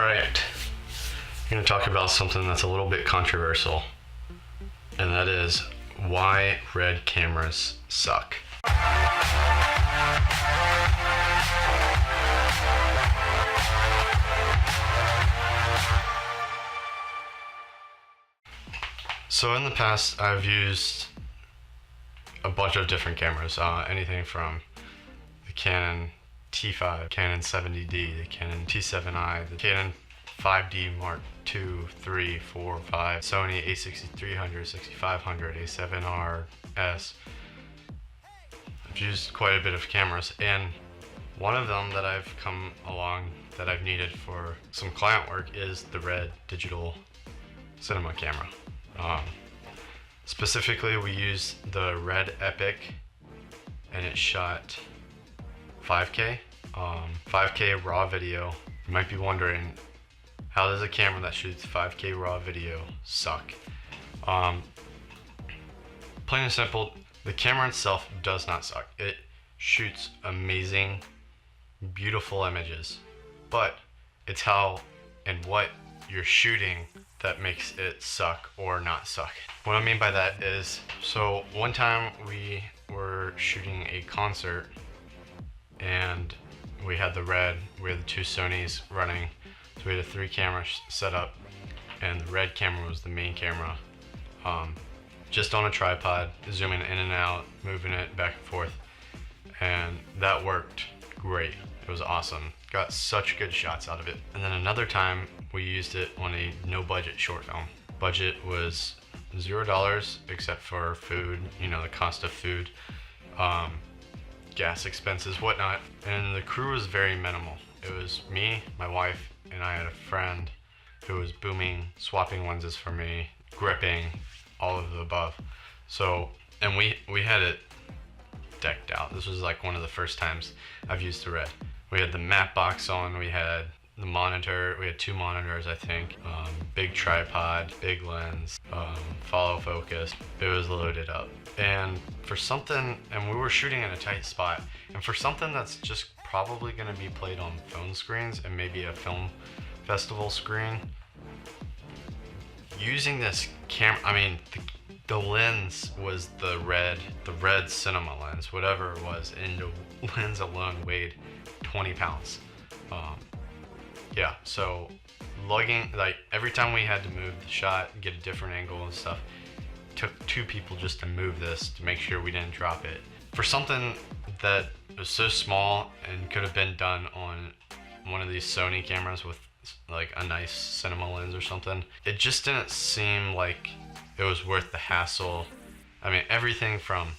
Alright, I'm going to talk about something that's a little bit controversial, and that is why Red cameras suck. So in the past, I've used a bunch of different cameras, anything from the Canon T5, Canon 70D, the Canon T7i, the Canon 5D Mark II, 3, 4, 5, Sony a6300, 6500, a7R/S. I've used quite a bit of cameras, and one of them that I've come along that I've needed for some client work is the Red digital cinema camera. Specifically, we used the Red Epic, and it shot 5K, 5K raw video. You might be wondering, how does a camera that shoots 5K raw video suck? Plain and simple, the camera itself does not suck. It shoots amazing, beautiful images, but it's how and what you're shooting that makes it suck or not suck. What I mean by that is, so one time we were shooting a concert and we had the Red, we had the two Sonys running, so we had a 3 camera setup, and the Red camera was the main camera, just on a tripod, zooming in and out, moving it back and forth, and that worked great. It was awesome. Got such good shots out of it. And then another time we used it on a no budget short film. Budget was $0 except for food, the cost of food, gas expenses, whatnot. And the crew was very minimal. It was me, my wife, and I had a friend who was booming, swapping lenses for me, gripping, all of the above. So, and we had it decked out. This was like one of the first times I've used the Red. We had the matte box on, we had the monitor, we had 2 monitors, I think, big tripod, big lens, follow focus. It was loaded up. And for something, and we were shooting in a tight spot, and for something that's just probably gonna be played on phone screens and maybe a film festival screen, using this camera, the lens was the red cinema lens, whatever it was, and the lens alone weighed 20 pounds. Yeah, so lugging, like every time we had to move the shot, get a different angle and stuff, it took 2 people just to move this to make sure we didn't drop it. For something that was so small and could have been done on one of these Sony cameras with like a nice cinema lens or something, it just didn't seem like it was worth the hassle. Everything from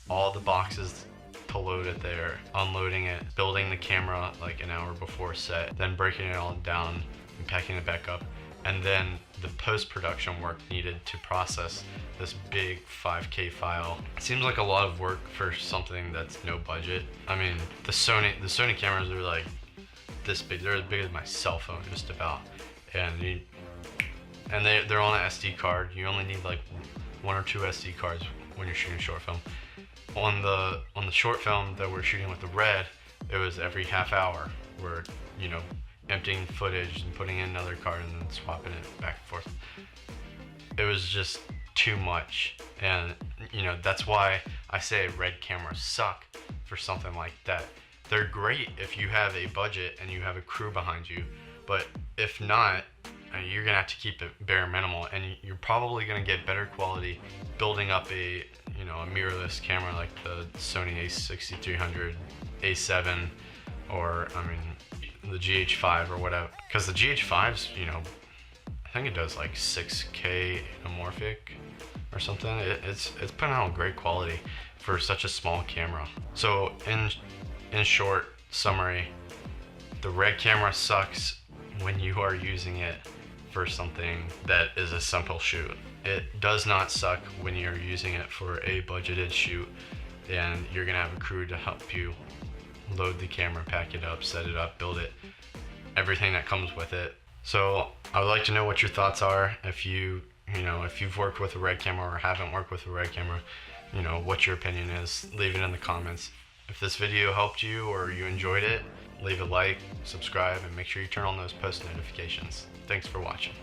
all the boxes to load it there, unloading it, building the camera like an hour before set, then breaking it all down and packing it back up, and then the post-production work needed to process this big 5K file. It seems like a lot of work for something that's no budget. The Sony cameras are like this big. They're as big as my cell phone, just about, and they're on an SD card. You only need like 1 or 2 SD cards when you're shooting short film. On the short film that we're shooting with the Red, it was every half hour. We're emptying footage and putting in another card and then swapping it back and forth. It was just too much, and that's why I say Red cameras suck for something like that. They're great if you have a budget and you have a crew behind you, but if not, you're gonna have to keep it bare minimal, and you're probably gonna get better quality building up a mirrorless camera like the Sony a6300, A7, or the GH5 or whatever. Because the GH5's, I think it does like 6K anamorphic or something. It's putting out great quality for such a small camera. So in short summary, the Red camera sucks when you are using it for something that is a simple shoot. It does not suck when you're using it for a budgeted shoot and you're gonna have a crew to help you load the camera, pack it up, set it up, build it, everything that comes with it. So I would like to know what your thoughts are. If if you've worked with a Red camera or haven't worked with a Red camera, what your opinion is. Leave it in the comments. If this video helped you or you enjoyed it, leave a like, subscribe, and make sure you turn on those post notifications. Thanks for watching.